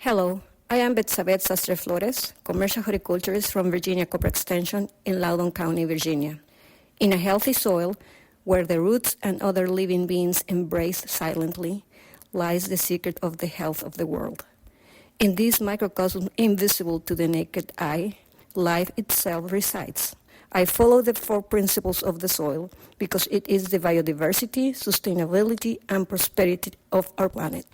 Hello, I am Betsabeth Sastre Flores, commercial horticulturist from Virginia Copper Extension in Loudoun County, Virginia. In a healthy soil, where the roots and other living beings embrace silently, lies the secret of the health of the world. In this microcosm invisible to the naked eye, life itself resides. I follow the four principles of the soil because it is the biodiversity, sustainability, and prosperity of our planet.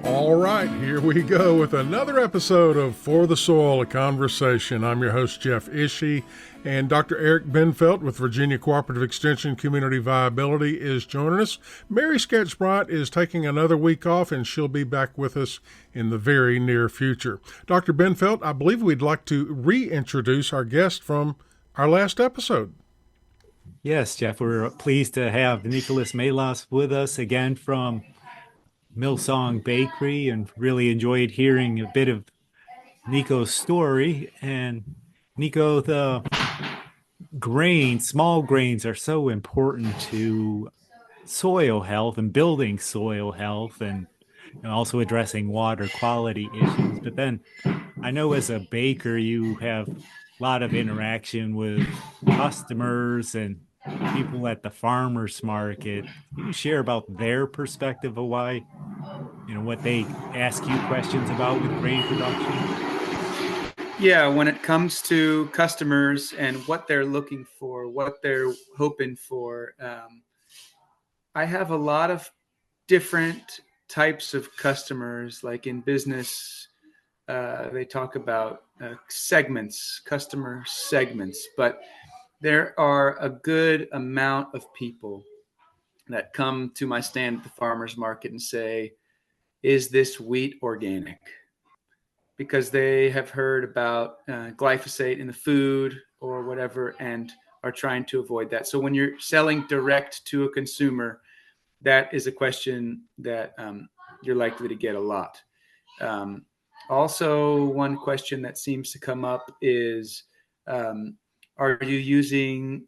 All right, here we go with another episode of For the Soil, a Conversation. I'm your host, Jeff Ishii, and Dr. Eric Benfelt with Virginia Cooperative Extension Community Viability is joining us. Mary Sketch-Bryant is taking another week off, and she'll be back with us in the very near future. Dr. Benfelt, I believe we'd like to reintroduce our guest from our last episode. Yes, Jeff, we're pleased to have Nicolas Melas with us again from Millsong Bakery, and really enjoyed hearing a bit of Nico's story. And Nico, the small grains are so important to soil health and building soil health, and also addressing water quality issues. But then I know as a baker, you have a lot of interaction with customers and people at the farmers market. Can you share about their perspective of why, what they ask you questions about with grain production? Yeah, when it comes to customers and what they're looking for, what they're hoping for, I have a lot of different types of customers. Like in business, they talk about customer segments, but there are a good amount of people that come to my stand at the farmer's market and say, is this wheat organic? Because they have heard about glyphosate in the food or whatever and are trying to avoid that. So when you're selling direct to a consumer, that is a question that you're likely to get a lot. Also, one question that seems to come up is, are you using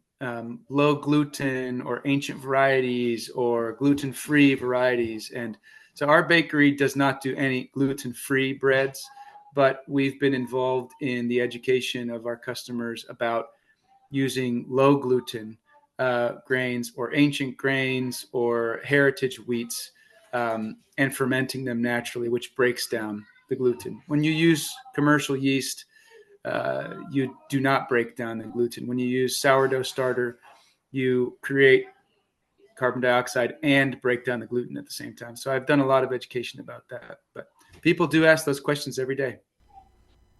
low gluten or ancient varieties or gluten-free varieties? And so our bakery does not do any gluten-free breads, but we've been involved in the education of our customers about using low gluten grains or ancient grains or heritage wheats and fermenting them naturally, which breaks down the gluten. When you use commercial yeast, you do not break down the gluten. When you use sourdough starter, you create carbon dioxide and break down the gluten at the same time. So I've done a lot of education about that, but people do ask those questions every day.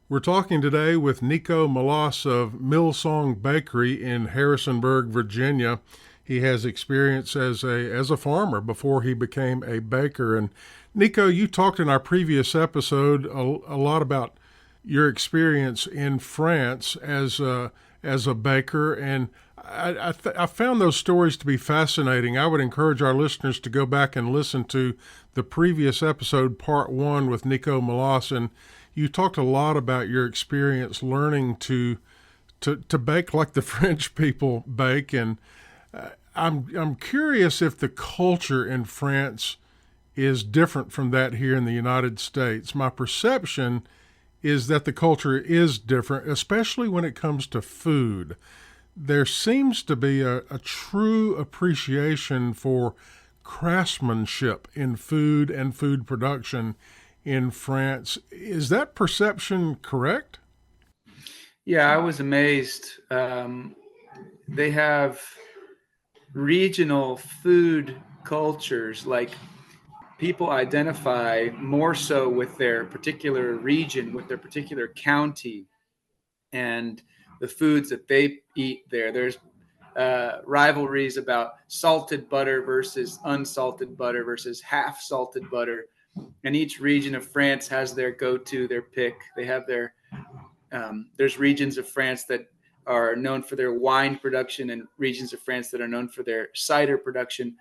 We're talking today with Nico Melas of Millsong Bakery in Harrisonburg, Virginia. He has experience as a farmer before he became a baker. And Nico, you talked in our previous episode a lot about your experience in France as a baker, and I found those stories to be fascinating. I would encourage our listeners to go back and listen to the previous episode, part 1, with Nico Melas, and you talked a lot about your experience learning to bake like the French people bake, and I'm curious if the culture in France is different from that here in the United States. My perception is that the culture is different, especially when it comes to food. There seems to be a true appreciation for craftsmanship in food and food production in France. Is that perception correct? Yeah, I was amazed. They have regional food cultures, like people identify more so with their particular region, with their particular county, and the foods that they eat there. There's rivalries about salted butter versus unsalted butter versus half salted butter. And each region of France has their go-to, their pick. They have there's regions of France that are known for their wine production and regions of France that are known for their cider production.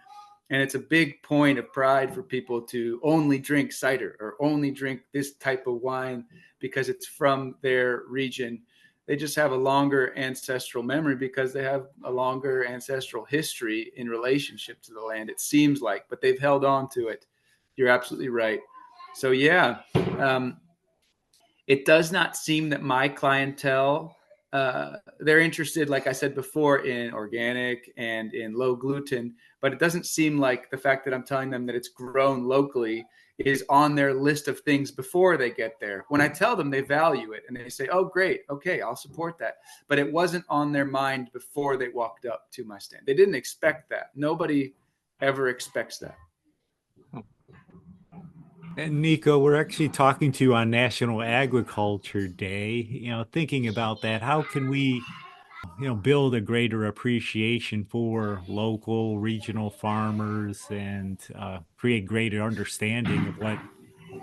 And it's a big point of pride for people to only drink cider or only drink this type of wine because it's from their region. They just have a longer ancestral memory because they have a longer ancestral history in relationship to the land, it seems like, but they've held on to it. You're absolutely right. So yeah, it does not seem that my clientele, they're interested, like I said before, in organic and in low gluten, but it doesn't seem like the fact that I'm telling them that it's grown locally is on their list of things before they get there. When I tell them, they value it and they say, oh, great, okay, I'll support that. But it wasn't on their mind before they walked up to my stand. They didn't expect that. Nobody ever expects that. And Nico, we're actually talking to you on National Agriculture Day. Thinking about that, how can we, build a greater appreciation for local, regional farmers and create greater understanding of what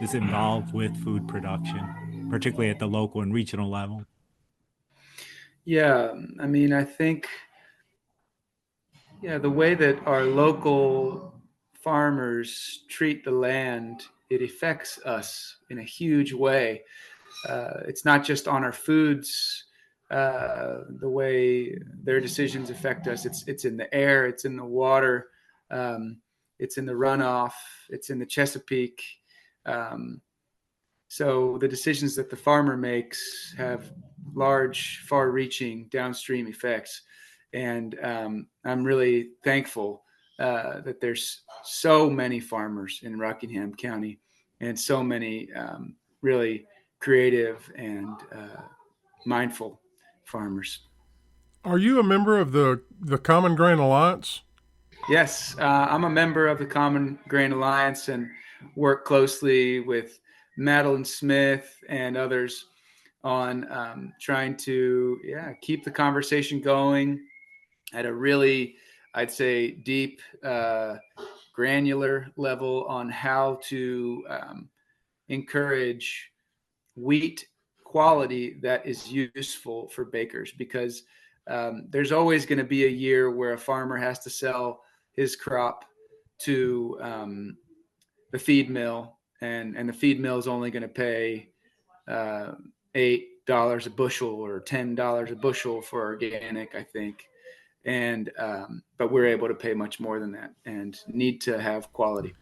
is involved with food production, particularly at the local and regional level? Yeah, I mean, I think, the way that our local farmers treat the land, it affects us in a huge way. It's not just on our foods, the way their decisions affect us. It's in the air, it's in the water, it's in the runoff, it's in the Chesapeake. So the decisions that the farmer makes have large, far-reaching downstream effects. And I'm really thankful that there's so many farmers in Rockingham County and so many really creative and mindful farmers. Are you a member of the Common Grain Alliance? Yes, I'm a member of the Common Grain Alliance and work closely with Madeline Smith and others on trying to keep the conversation going at a really, I'd say, deep, granular level on how to encourage wheat quality that is useful for bakers, because there's always going to be a year where a farmer has to sell his crop to the feed mill, and the feed mill is only going to pay $8 a bushel or $10 a bushel for organic, I think. And but we're able to pay much more than that and need to have quality.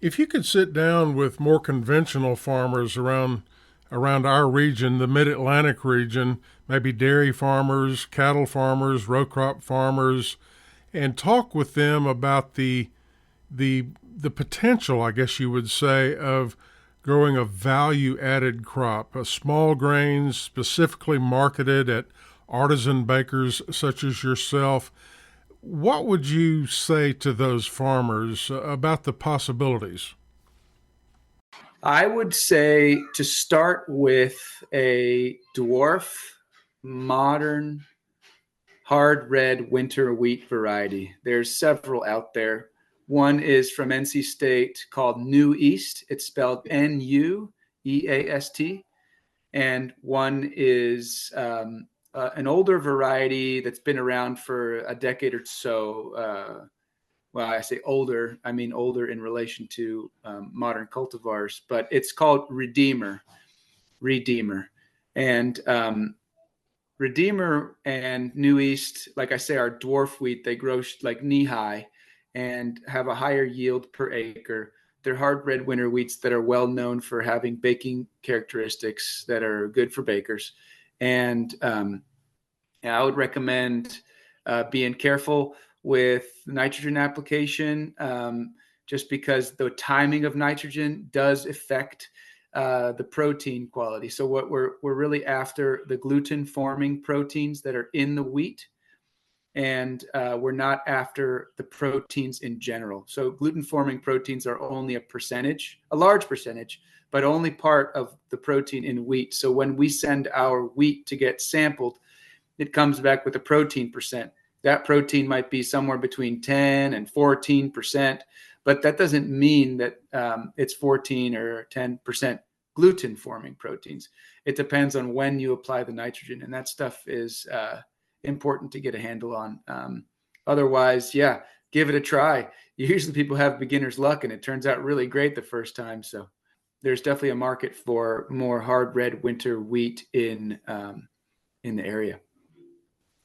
If you could sit down with more conventional farmers around our region, the Mid-Atlantic region, maybe dairy farmers, cattle farmers, row crop farmers, and talk with them about the potential, I guess you would say, of growing a value-added crop, a small grains specifically marketed at artisan bakers such as yourself. What would you say to those farmers about the possibilities? I would say to start with a dwarf, modern, hard red winter wheat variety. There's several out there. One is from NC State called New East. It's spelled Nueast. And one is an older variety that's been around for a decade or so. Well, I say older, I mean older in relation to modern cultivars, but it's called Redeemer. And Redeemer and New East, like I say, are dwarf wheat. They grow like knee high and have a higher yield per acre. They're hard red winter wheats that are well known for having baking characteristics that are good for bakers. And I would recommend being careful with nitrogen application, just because the timing of nitrogen does affect the protein quality. So what we're really after the gluten forming proteins that are in the wheat, and we're not after the proteins in general. So gluten forming proteins are only a large percentage, but only part of the protein in wheat. So when we send our wheat to get sampled, it comes back with a protein percent. That protein might be somewhere between 10 and 14%, but that doesn't mean that it's 14 or 10% gluten forming proteins. It depends on when you apply the nitrogen, and that stuff is important to get a handle on. Otherwise, give it a try. Usually people have beginner's luck and it turns out really great the first time. So there's definitely a market for more hard red winter wheat in in the area.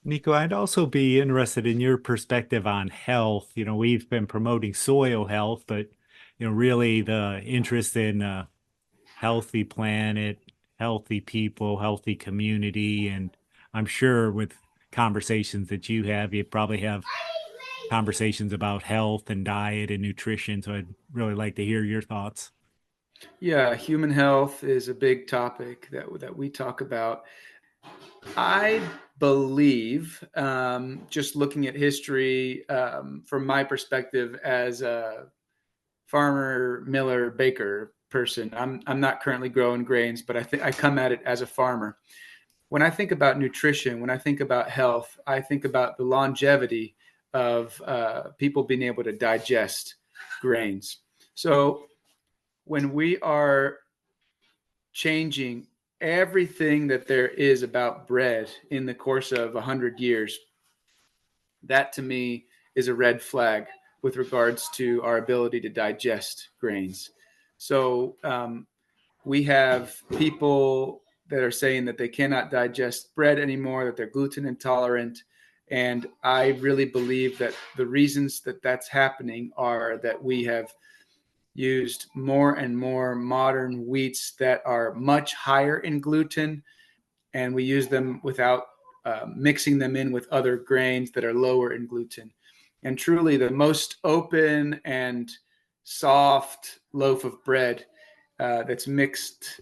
Nico, I'd also be interested in your perspective on health. We've been promoting soil health, but really the interest in a healthy planet, healthy people, healthy community, and I'm sure with conversations that you probably have conversations about health and diet and nutrition. So I'd really like to hear your thoughts. Yeah, human health is a big topic that we talk about. I believe, just looking at history, from my perspective as a farmer, miller, baker person, I'm not currently growing grains, but I come at it as a farmer. When I think about nutrition, when I think about health, I think about the longevity of people being able to digest grains. So when we are changing everything that there is about bread in the course of 100 years, that to me is a red flag with regards to our ability to digest grains. So we have people that are saying that they cannot digest bread anymore, that they're gluten intolerant. And I really believe that the reasons that that's happening are that we have used more and more modern wheats that are much higher in gluten, and we use them without mixing them in with other grains that are lower in gluten. And truly, the most open and soft loaf of bread that's mixed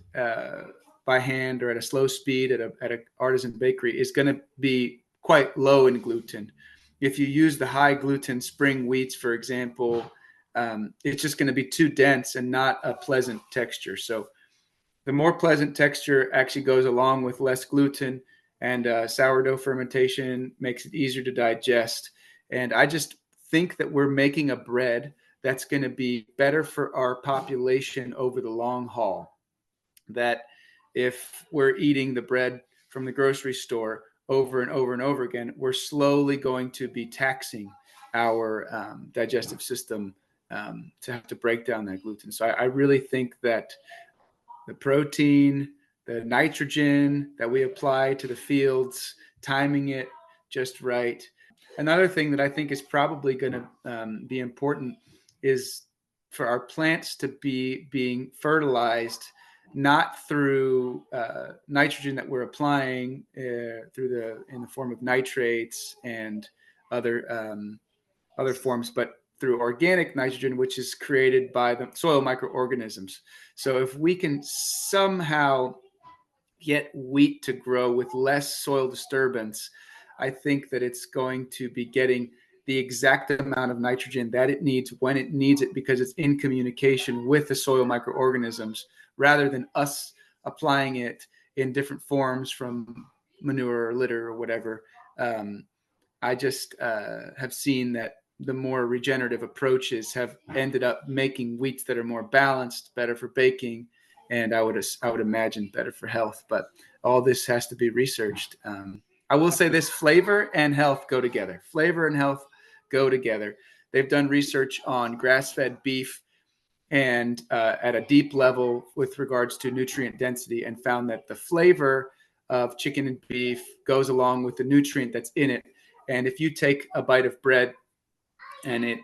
by hand or at a slow speed at an artisan bakery is going to be quite low in gluten. If you use the high gluten spring wheats, for example, it's just going to be too dense and not a pleasant texture. So the more pleasant texture actually goes along with less gluten, and sourdough fermentation makes it easier to digest. And I just think that we're making a bread that's going to be better for our population over the long haul. That if we're eating the bread from the grocery store over and over and over again, we're slowly going to be taxing our digestive system to have to break down that gluten. So I really think that the protein, the nitrogen that we apply to the fields, timing it just right. Another thing that I think is probably going to be important is for our plants to be being fertilized not through nitrogen that we're applying in the form of nitrates and other forms, but through organic nitrogen, which is created by the soil microorganisms. So if we can somehow get wheat to grow with less soil disturbance, I think that it's going to be getting the exact amount of nitrogen that it needs when it needs it, because it's in communication with the soil microorganisms, rather than us applying it in different forms from manure or litter or whatever. I just have seen that the more regenerative approaches have ended up making wheats that are more balanced, better for baking, and I would imagine better for health. But all this has to be researched. I will say this: flavor and health go together. Flavor and health go together. They've done research on grass-fed beef and at a deep level with regards to nutrient density, and found that the flavor of chicken and beef goes along with the nutrient that's in it. And if you take a bite of bread and it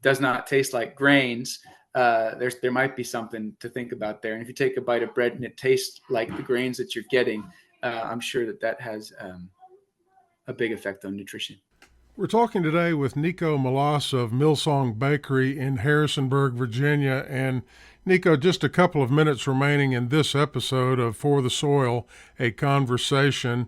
does not taste like grains, there might be something to think about there. And if you take a bite of bread and it tastes like the grains that you're getting, I'm sure that has a big effect on nutrition. We're talking today with Nico Melas of Millsong Bakery in Harrisonburg, Virginia. And Nico, just a couple of minutes remaining in this episode of For the Soil, a Conversation.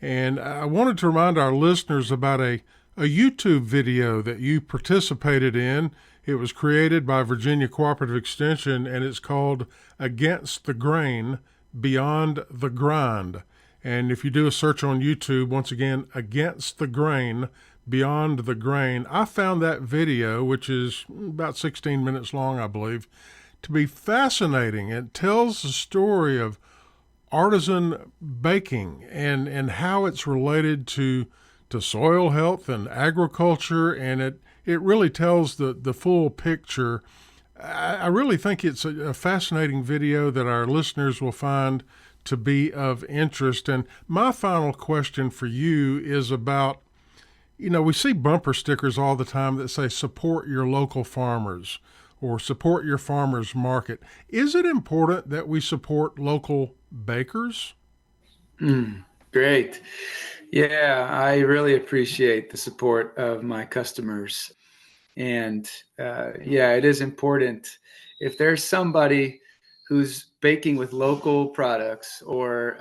And I wanted to remind our listeners about a YouTube video that you participated in. It was created by Virginia Cooperative Extension, and it's called Against the Grain, Beyond the Grind. And if you do a search on YouTube, once again, Against the Grain, Beyond the Grain, I found that video, which is about 16 minutes long, I believe, to be fascinating. It tells the story of artisan baking and how it's related to soil health and agriculture, and it really tells the full picture. I really think it's a fascinating video that our listeners will find to be of interest. And my final question for you is about, we see bumper stickers all the time that say support your local farmers or support your farmers market. Is it important that we support local bakers? Great. Yeah, I really appreciate the support of my customers. And it is important. If there's somebody who's baking with local products or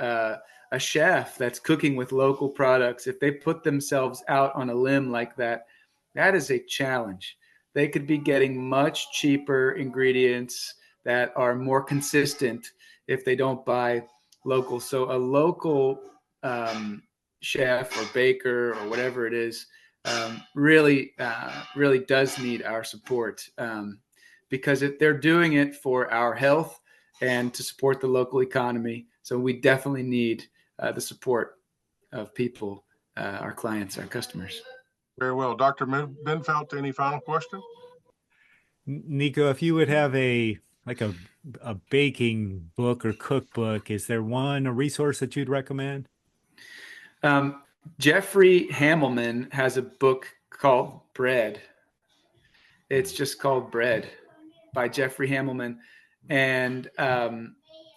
a chef that's cooking with local products, if they put themselves out on a limb like that, that is a challenge. They could be getting much cheaper ingredients that are more consistent if they don't buy local. So a local chef or baker or whatever it is really does need our support because they're doing it for our health and to support the local economy. So we definitely need the support of people, our clients, our customers. Very well. Dr. Benfeld, any final question? Nico, if you would have a baking book or cookbook, is there a resource that you'd recommend? Jeffrey Hamelman has a book called Bread. It's just called Bread by Jeffrey Hamelman. And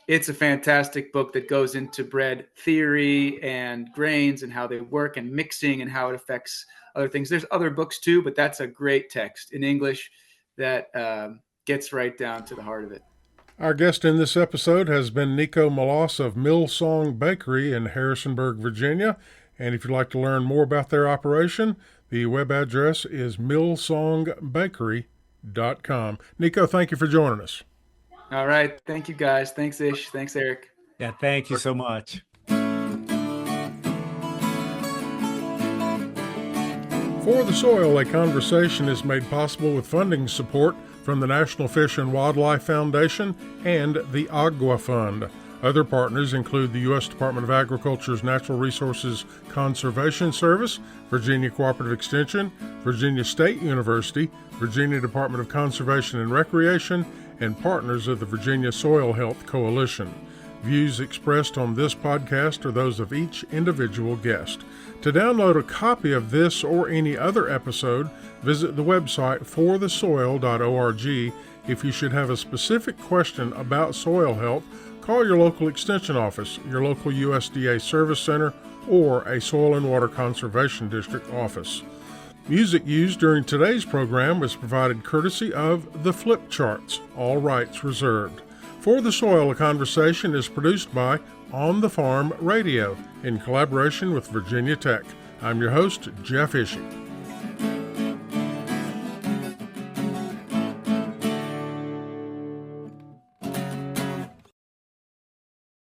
it's a fantastic book that goes into bread theory and grains and how they work and mixing and how it affects other things. There's other books too, but that's a great text in English that gets right down to the heart of it. Our guest in this episode has been Nico Melas of Millsong Bakery in Harrisonburg, Virginia. And if you'd like to learn more about their operation, the web address is millsongbakery.com. Nico, thank you for joining us. All right. Thank you, guys. Thanks, Ish. Thanks, Eric. Yeah, thank you so much. For the Soil, a conversation is made possible with funding support from the National Fish and Wildlife Foundation and the Agua Fund. Other partners include the U.S. Department of Agriculture's Natural Resources Conservation Service, Virginia Cooperative Extension, Virginia State University, Virginia Department of Conservation and Recreation, and partners of the Virginia Soil Health Coalition. Views expressed on this podcast are those of each individual guest. To download a copy of this or any other episode, visit the website forthesoil.org. If you should have a specific question about soil health, call your local extension office, your local USDA service center, or a Soil and Water Conservation District office. Music used during today's program was provided courtesy of The Flip Charts, all rights reserved. For the Soil, a conversation is produced by On the Farm Radio in collaboration with Virginia Tech. I'm your host, Jeff Ishii.